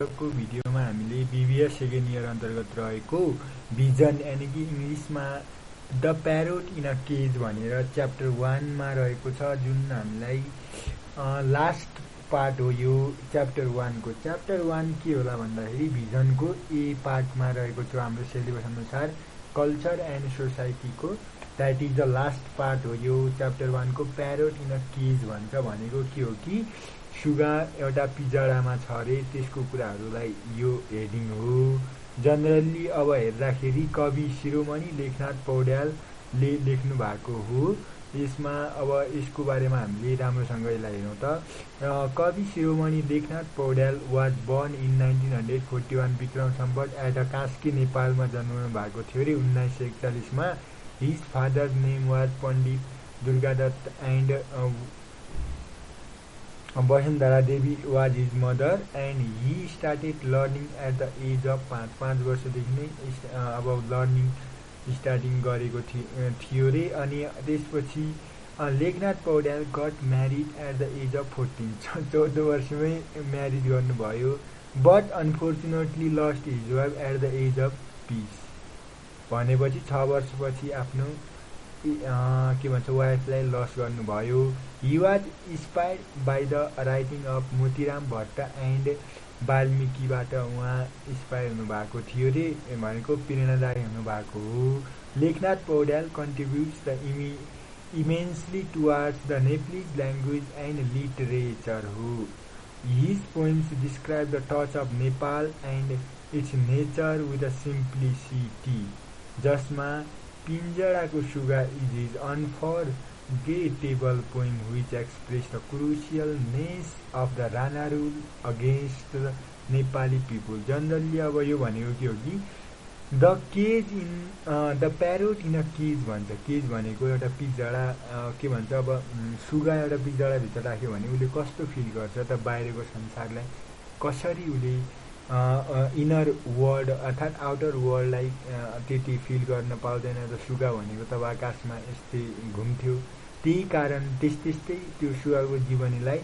आजको भिडियोमा हामीले BBS सेकेन्ड इयर अन्तर्गत रहेको भिजन यानि कि इङ्ग्लिसमा the parrot in a cage भनेर च्याप्टर 1 मा रहेको छ, जुन हामीलाई लास्ट पार्ट हो। यो च्याप्टर 1 को च्याप्टर 1 के होला भन्दाखेरि भिजनको ए पार्टमा रहेको छ। हाम्रो सिलेबस अनुसार कल्चर एन्ड सोसाइटीको that is the last part हो। यो च्याप्टर 1 को प्यारोट इन अ केज भन्छ भनेको के हो कि सुगा एउटा पिजडामा छ अरे, त्यसको कुराहरूलाई यो हेडिङ हो। जनरली अब हेर्दाखेरि कवि शिरोमणि लेखनाथ पौड्यालले लेख्नु भएको हो। यसमा अब यसको बारेमा हामीले राम्रोसँग यसलाई हेरौँ त। कवि शिरोमणि Lekhnath Paudyal was born in 1941 Vikram Samvat at a Kaski, नेपालमा जन्मनु भएको थियो अरे 1941 मा। His father name was Pandit Durgadatta and Vasundhara Devi was his mother and he started learning at the age of 5 वर्षदेखि नै अब लर्निङ स्टार्टिङ गरेको थियो रे। अनि त्यसपछि Lekhnath Paudyal got married at the age of 14, 14 वर्षमै म्यारिज गर्नुभयो। But unfortunately lost his wife at the age of पिस, भनेपछि 6 वर्षपछि आफ्नो के भन्छ वाइफलाई लस गर्नुभयो। He was inspired by the writing of Motiram Bhatta and वाल्मिकीबाट उहाँ इन्स्पायर हुनुभएको थियो रे, भनेको प्रेरणादायी हुनुभएको हो। Lekhnath Paudyal contributes the immensely towards the Nepalese language and literature हो। His poems describe the touch of Nepal and its nature with a simplicity, जसमा पिञ्जडाको सुगा is his unforgettable poem which express the crucialness of the Rana rule against the Nepali people. Generally अब यो भनेको के हो कि the cage in the parrot in a cage भन्छ। केज भनेको एउटा पिञ्जडा, के भन्छ अब सुगा एउटा पिञ्जडाभित्र राख्यो भने उसले कस्तो फिल गर्छ त, बाहिरको संसारलाई कसरी उसले इनर वर्ल्ड अर्थात् आउटर वर्ल्डलाई त्यति फिल गर्न पाउँदैन। र सुगा भनेको त आकाशमा यस्तै घुम्थ्यो, त्यही कारण त्यस्तै त्यो सुगाको जीवनीलाई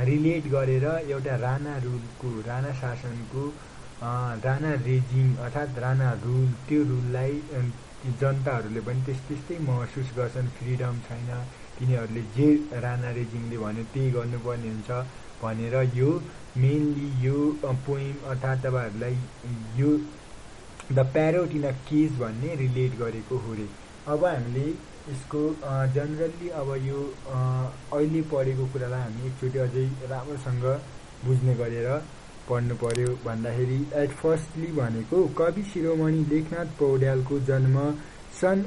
रिलेट गरेर एउटा राणा रुलको, राणा शासनको, राणा रेजिम अर्थात् राणा रुल, त्यो रुललाई जनताहरूले पनि त्यस्तै महसुस गर्छन्। फ्रिडम छैन, तिनीहरूले जे राणा रेजिमले भन्यो त्यही गर्नुपर्ने हुन्छ भनेर यो मेनली यो पोइम अर्थात् तपाईँहरूलाई यो the parrot in a cage भन्ने रिलेट गरेको हो रे। अब हामीले यसको जनरली अब यो अहिले पढेको कुरालाई हामी एकचोटि अझै राम्रोसँग बुझ्ने गरेर पढ्नु पर्यो। भन्दाखेरि एट फर्स्टली भनेको कवि शिरोमणि लेखनाथ पौड्यालको जन्म सन्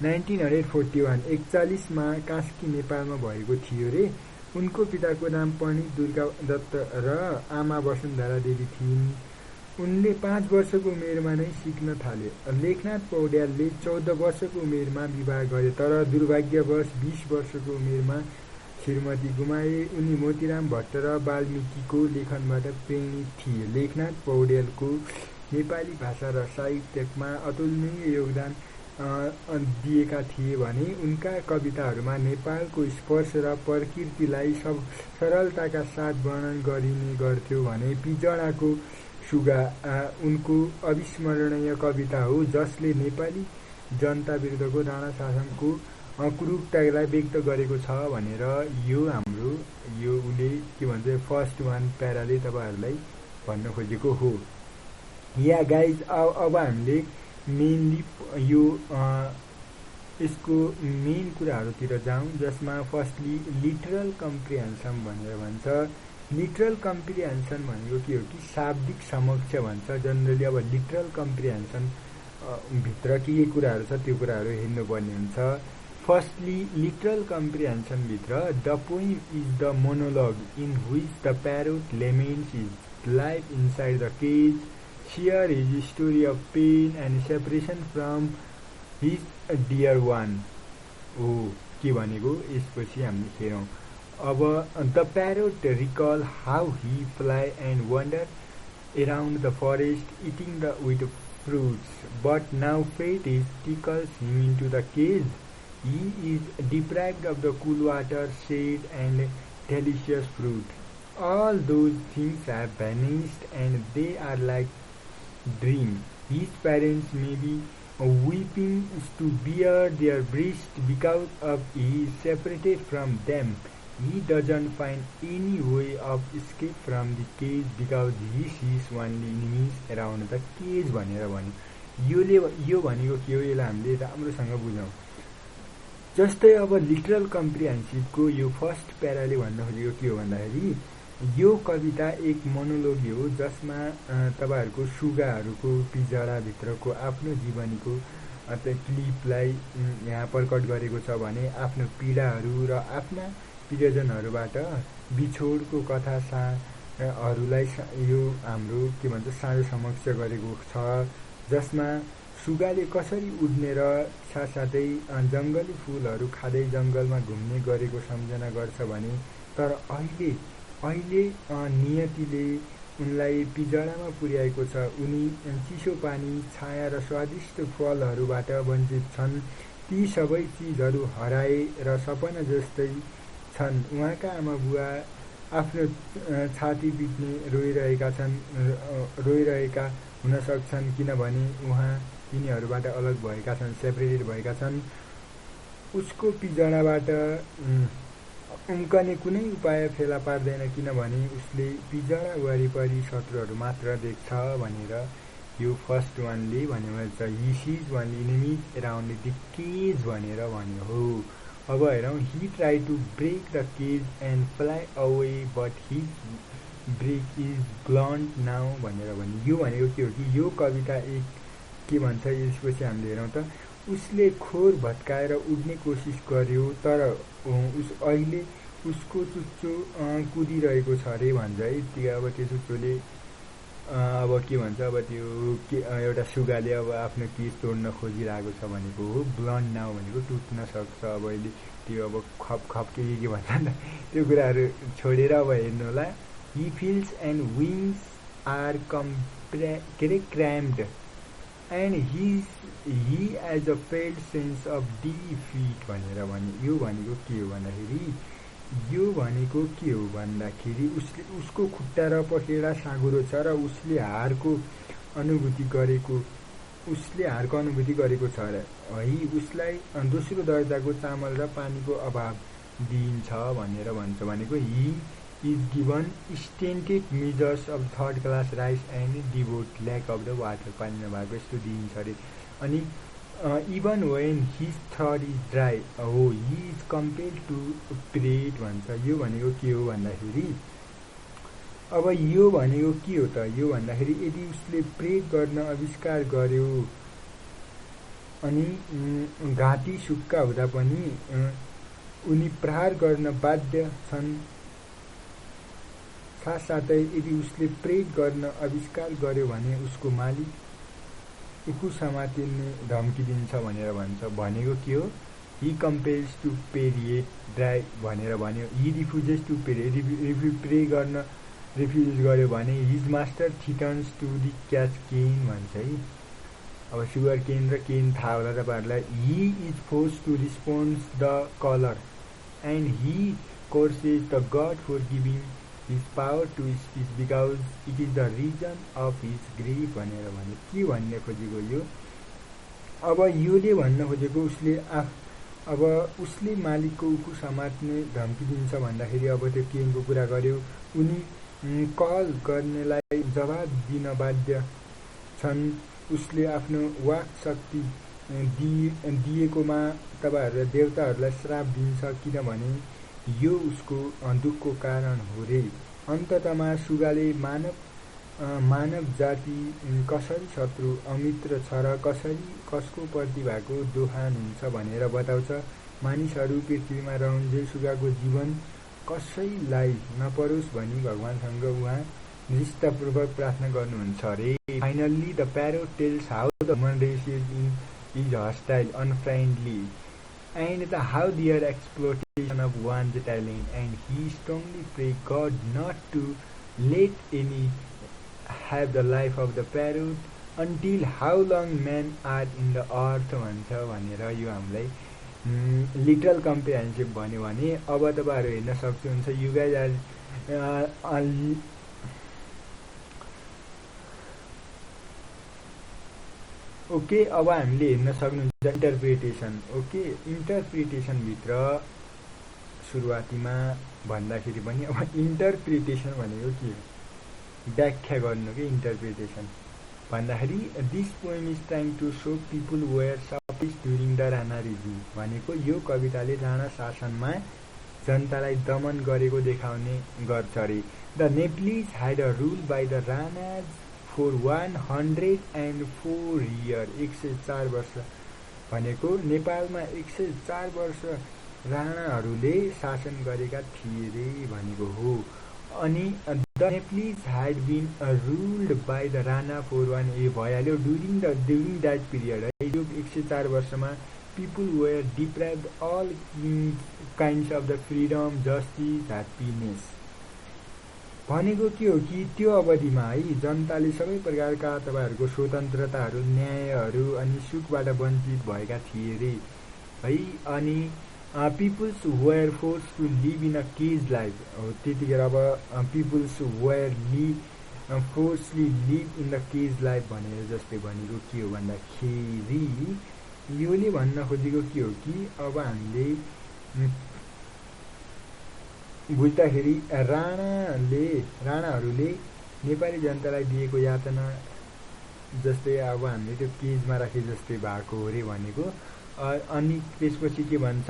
1941 मा कास्की नेपालमा भएको थियो रे। उनको पिताको नाम पण्डित दुर्गादत्त र आमा वसुन्धरा देवी थिइन्। उनले 5 वर्षको उमेरमा नै सिक्न थाले। लेखनाथ पौड्यालले 14 वर्षको उमेरमा विवाह गरे, तर दुर्भाग्यवश 20 वर्षको उमेरमा श्रीमती गुमाए। उनी मोतीराम भट्ट र वाल्मिकीको लेखनबाट प्रेरित थिए। लेखनाथ पौड्यालको नेपाली भाषा र साहित्यमा अतुलनीय योगदान दिएका थिए भने उनका कविताहरूमा नेपालको स्पर्श र प्रकृतिलाई सरलताका साथ वर्णन गरिने गर्थ्यो भने पिजडाको सुगा उनको अविस्मरणीय कविता हो, जसले नेपाली जनता विरुद्धको राणा शासनको क्रूरतालाई व्यक्त गरेको छ भनेर यो हाम्रो यो उसले के भन्छ फर्स्ट वान प्याराले तपाईँहरूलाई भन्न खोजेको हो। या गाइज अब हामीले मेनली यो यसको मेन कुराहरूतिर जाउँ, जसमा फर्स्टली लिटरल कम्प्रिहेन्सन भनेर भन्छ। लिटरल कम्प्रिहेन्सन भनेको के हो कि शाब्दिक समक्ष भन्छ। जनरली अब लिटरल कम्प्रिहेन्सन भित्र के कुराहरू छ त्यो कुराहरू हेर्नुपर्ने हुन्छ। फर्स्टली लिटरल कम्प्रिहेन्सन भित्र the poem is the monologue in which the parrot laments his life inside the cage, share his story of pain and separation from his dear one। ओ के भनेको यसपछि हामी हेरौँ। अब the parrot recall how he fly and wander around the forest eating the with fruits, but now fate is tickles him into the cage. He is deprived of the cool water, shade and delicious fruit. All those things have vanished and they are like dream. His parents may be weeping to bear their breast because of he is separated from them. He doesn't find any way of escape from the cage because he sees only enemies around the cage भनेर भन्यो। यो भनेको के हो, यसलाई हामीले राम्रोसँग बुझौँ। जस्तै अब लिटरल कम्प्रिहेन्सिभको यो फर्स्ट प्याराले भन्न खोजेको के हो भन्दाखेरि यो कविता एक मोनोलोगी हो जसमा तपाईहरुको सुगाहरुको पिजडाभित्रको आफ्नो जीवनीको क्लिपलाई यहाँ प्रकट गरेको छ भने आफ्नो पीडाहरू र आफ्ना प्रियजनहरूबाट बिछोडको कथा हरूलाई यो हाम्रो के भन्छ साँझ समक्ष गरेको छ, जसमा सुगाले कसरी उड्ने र साथसाथै जंगली फूलहरू खाँदै जंगलमा घुम्ने गरेको सम्झना गर्छ भने तर अहिले नियतिले उनलाई पिजडामा पुर्याएको छ। उनी चिसो पानी, छाया र स्वादिष्ट फलहरूबाट वञ्चित छन्। ती सबै चीजहरू हराए र सपना जस्तै छन्। उहाँका आमा बुवा आफ्नो छाती पिट्ने रोइरहेका हुन सक्छन् किनभने उहाँ तिनीहरूबाट अलग भएका छन्, सेपरेटेड भएका छन्। उसको पिजडाबाट उम्कने कुनै उपाय फेला पार्दैन किनभने उसले पिजडा वरिपरि शत्रुहरू मात्र देख्छ भनेर यो फर्स्ट वानले भनेको छ। He sees only enemies around the cage भनेर भन्यो हो। अब हेरौँ, he try to break the cage and fly away but his beak is blunt now भनेर भन्यो। यो भनेको के हो कि यो कविता एक के भन्छ यसपछि हामीले हेरौँ त, उसले खोर भत्काएर उड्ने कोसिस गर्यो तर अहिले उसको चुच्चो कुदिरहेको छ रे भन्छ है। त्यो अब त्यो चुच्चोले अब के भन्छ, अब त्यो एउटा सुगाले अब आफ्नो केस तोड्न खोजिरहेको छ भनेको हो। ब्लन्ट नाउ भनेको टुट्न सक्छ अब अहिले, त्यो अब खप के भन्छ नि त, त्यो कुराहरू छोडेर अब हेर्नु होला। He feels and wings are crammed and he has a failed sense of defeat भनेर भन्यो। यो भनेको के हो भन्दाखेरि उसको खुट्टा र पखेडा साँघुरो छ र उसले हारको अनुभूति गरेको छ र है। उसलाई दोस्रो दर्जाको चामल र पानीको अभाव दिइन्छ भनेर भन्छ। भनेको he is given stunted measures of third class rice and devoid lack of the water, पानी नभएको यस्तो दिइन्छ अरे। अनि even when his throat is dry हो he is compelled to pray भन्छ। यो भनेको के हो भन्दाखेरि अब यो भनेको के हो त, यो भन्दाखेरि यदि उसले प्रेट गर्न आविष्कार गर्यो अनि घाँटी सुक्खा हुँदा पनि उनी प्रहार गर्न बाध्य छन्। साथसाथै यदि उसले प्रेट गर्न आविष्कार गर्यो भने उसको मालिक उखु समातिने धम्की दिन्छ भनेर भन्छ। भनेको के हो, ही कम्पेल्स टु पेरिएट ड्राई भनेर भन्यो। ही रिफ्युजेस टु पेरिएट, प्रे गर्न रिफ्युज गर्यो भने हिज मास्टर थिटन्स टु दि क्याच केन भन्छ है। अब सुगर केन र केन थाहा होला तपाईँहरूलाई। He is force to response the colour and he curses the god for giving his power to speech because it is the reason of his grief भनेर भन्यो। के भन्ने खोजेको यो, अब योले भन्न खोजेको उसले मालिकको उखु समात्ने धम्की दिन्छ भन्दाखेरि अब त्यो केनको कुरा गर्यो। उनी कल गर्नेलाई जवाब दिन बाध्य छन्। उसले आफ्नो वाक शक्ति दिएकोमा तपाईँहरूले देवताहरूलाई श्राप दिन्छ किनभने यो उसको दुःखको कारण हो रे। अन्ततमा सुगाले मानव जाति कसरी शत्रु अमित्र छ र कसको प्रतिभाको दोहान हुन्छ भनेर बताउँछ। मानिसहरू पृथ्वीमा रहन्जे सुगाको जीवन कसैलाई नपरोस् भनी भगवानसँग उहाँ निष्ठापूर्वक प्रार्थना गर्नुहुन्छ अरे। Finally the parrot tells how the human race is hostile, unfriendly and how their exploitation of one's talent, and he strongly prayed God not to let any have the life of the parrot until how long men are in the earth भन्छ भनेर यो हामीलाई literal comprehensive भन्यो भने अब तपाईँहरू हेर्न सक्नुहुन्छ यु गाइज आर ओके। अब हामीले हेर्न सक्नुहुन्छ इन्टरप्रिटेसन। ओके, इन्टरप्रिटेसनभित्र सुरुवातीमा भन्दाखेरि पनि अब इन्टरप्रिटेसन भनेको के हो, व्याख्या गर्नु के इन्टरप्रिटेसन भन्दाखेरि this poem is trying to show people were suffers during the Rana regime भनेको यो कविताले राणा शासनमा जनतालाई दमन गरेको देखाउने गर्छ अरे। The Nepalese had a rule by the Ranas for 104 year 104 वर्ष भनेको नेपालमा 104 वर्ष राणाहरूले शासन गरेका थिए रे भनेको हो। अनि the Nepalese had been ruled by the Rana for 1 ए भइहाल्यो ड्युरिङ द्याट पिरियड है। यो 104 वर्षमा people were deprived all kinds of the freedom justice happiness भनेको के हो कि त्यो अवधिमा है जनताले सबै प्रकारका तपाईँहरूको स्वतन्त्रताहरू न्यायहरू अनि सुखबाट वञ्चित भएका थिए रे है। अनि peoples were force to live in a cage life हो त्यतिखेर। अब peoples were forcely live in the cage life भनेर जस्तै भनेको के हो भन्दाखेरि योले भन्न खोजेको के हो कि अब हामीले बुझ्दाखेरि राणाहरूले नेपाली जनतालाई दिएको यातना जस्तै अब हामीले त्यो केजमा राखे जस्तै भएको हो रे भनेको। अनि त्यसपछि के भन्छ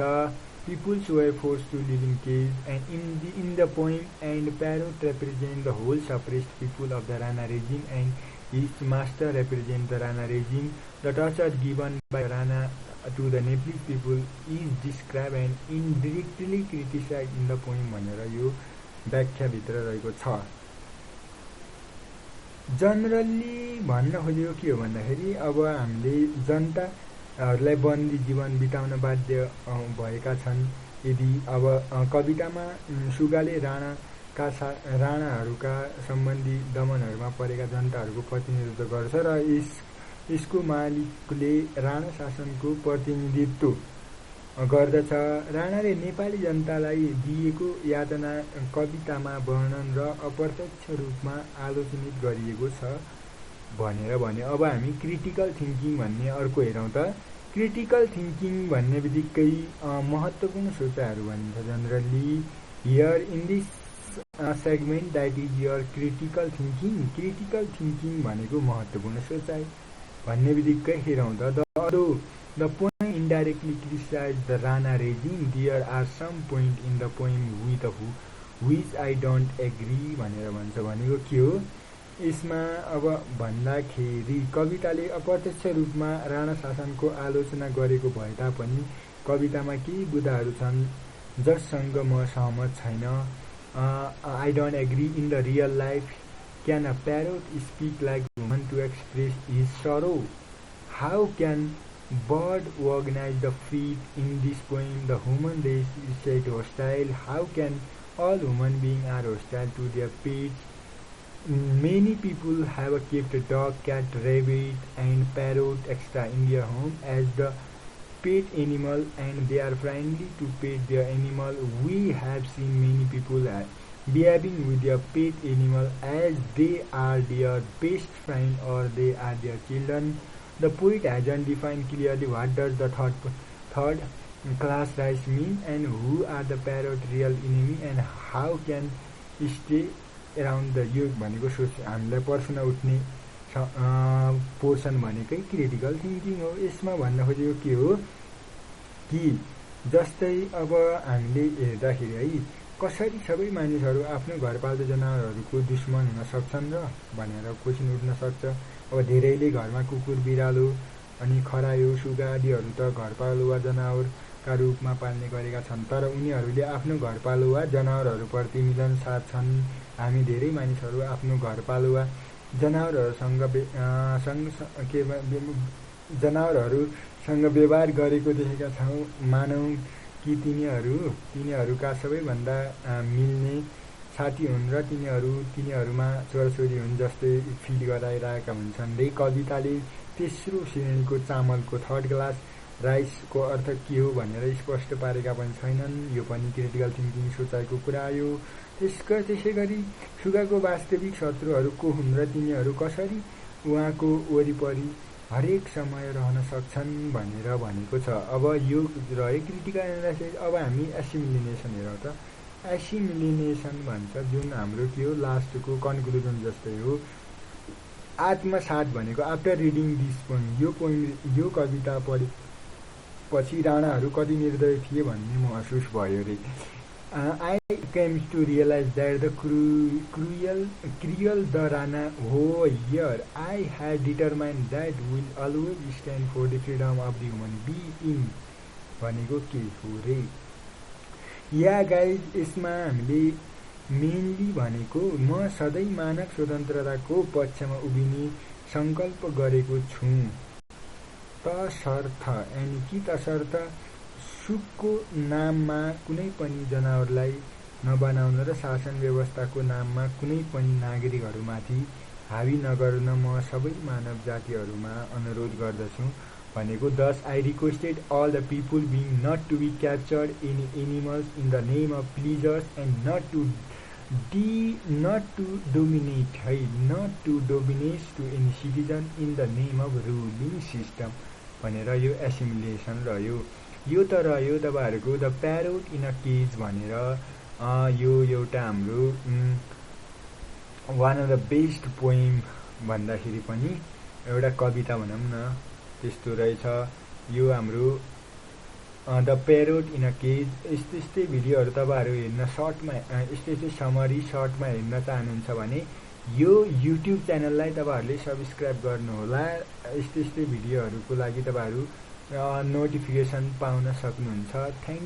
peoples were force to live in cage and in the poem and parrot represent the whole suppressed people of the Rana regime and his master represent the Rana regime the torture given by Rana to the Nepalese people is describe and indirectly criticise in the poem भनेर यो व्याख्याभित्र रहेको छ। Generally भन्न खोजेको के हो भन्दाखेरि अब हामीले जनताहरूलाई बन्दी जीवन बिताउन बाध्य भएका छन्। यदि अब कवितामा सुगाले राणाहरूका सम्बन्धी दमनहरूमा परेका जनताहरूको प्रतिनिधित्व गर्छ र यसको मालिकले राणा शासनको प्रतिनिधित्व गर्दछ। राणाले नेपाली जनतालाई दिएको यातना कवितामा वर्णन र अप्रत्यक्ष रूपमा आलोचनित गरिएको छ भनेर भन्यो। अब हामी क्रिटिकल थिङ्किङ भन्ने अर्को हेरौँ त। क्रिटिकल थिङ्किङ भन्ने बित्तिकै महत्त्वपूर्ण सोचाइहरू भनिन्छ generally here in this segment that is your critical thinking. Critical thinking भनेको महत्त्वपूर्ण सोचाइ भन्ने बित्तिकै हेरौँ त। The poem indirectly criticise the Rana regime there are some point in the poem with which I don't agree भनेर भन्छ भनेको के हो यसमा अब भन्दाखेरि कविताले अप्रत्यक्ष रूपमा राणा शासनको आलोचना गरेको भए तापनि कवितामा केही बुदाहरू छन् जससँग म सहमत छैन। I don't agree in the real life can a parrot speak like woman to express his sorrow how can bird organize the feet in this poem the human race is said hostile how can all human beings are hostile to their pets many people have kept a dog cat rabbit and parrot extra in their home as the pet animal and they are friendly to pet their animal we have seen many people behaving with their pet animal as they are their best friend or they are their children. The poet hasn't defined clearly what does the third class rights mean and who are the parrot real enemy and how can stay around the youth भनेको सोच हामीलाई प्रश्न उठ्ने portion भनेकै critical thinking हो। यसमा भन्न खोजेको के हो कि जस्तै अब हामीले हेर्दाखेरि है कसरी सबै मानिसहरू आफ्नो घरपालुवा जनावरहरूको दुश्मन हुन सक्छन् र भनेर क्वेसन उठ्न सक्छ। अब धेरैले घरमा कुकुर बिरालो अनि खरायो सुगा आदिहरू त घरपालुवा जनावरका रूपमा पाल्ने गरेका छन् तर उनीहरूले आफ्नो घरपालुवा जनावरहरूप्रति मिलनसार छन्। हामी धेरै मानिसहरू आफ्नो घरपालुवा जनावरहरूसँग व्यवहार गरेको देखेका छौँ। मानौँ कि तिनीहरूका सबैभन्दा मिल्ने साथी हुन् र तिनीहरूमा छोराछोरी हुन् जस्तै फिल गराइरहेका हुन्छन् रे। कविताले तेस्रो श्रेणीको चामलको थर्ड क्लास राइसको अर्थ के हो भनेर स्पष्ट पारेका पनि छैनन्। यो पनि क्रिटिकल थिङ्किङ सोचाइको कुरा हो। त्यसैगरी सुगाको वास्तविक शत्रुहरू को हुन् र तिनीहरू कसरी उहाँको वरिपरि हरेक समय रहन सक्छन् भनेर भनेको छ। अब यो रह्यो क्रिटिकल एनालाइसिस। अब हामी एसिमिलिनेसन हेरौँ त। एसिमिलिनेसन भन्छ जुन हाम्रो के हो लास्टको कन्क्लुजन जस्तै हो। आत्मसात भनेको आफ्टर रिडिङ दिस पोइम यो कविता पढेपछि राणाहरू कति निर्दय थिए भन्ने महसुस भयो रे। I came to realize that the cruel the Rana here I had determined that will always stand for the freedom of the human being भनेको के हो रे। या गाइज यसमा हामीले मेनली भनेको म सधैँ मानव स्वतन्त्रताको पक्षमा उभिने संकल्प गरेको छु तसर्थ यानि कि तसर्थ सुखको नाममा कुनै पनि जनावरलाई नबनाउन र शासन व्यवस्थाको नाममा कुनै पनि नागरिकहरूमाथि हावी नगर्न म सबै मानव जातिहरूमा अनुरोध गर्दछु भनेको। Thus I requested all the people being not to be captured any animals in the name of pleasures and not to dominate to any citizen in the name of ruling system भनेर यो एसिमिलेसन रह्यो। यो त रह्यो तपाईहरुको the parrot in a cage भनेर यो एउटा हाम्रो one of the best poem भन्दाखेरि पनि एउटा कविता भनौं न त्यस्तो रहेछ यो हाम्रो the parrot in a cage. यस्तै भिडियोहरु तपाईहरु हेर्न सर्टमा यस्तै समरी सर्टमा हेर्न चाहनुहुन्छ भने यो युट्युब च्यानललाई तपाईहरुले सब्स्क्राइब गर्नुहोला। यस्तै भिडियोहरुको लागि तपाईहरु नोटिफिकेसन पाउन सक्नुहुन्छ। थ्यांक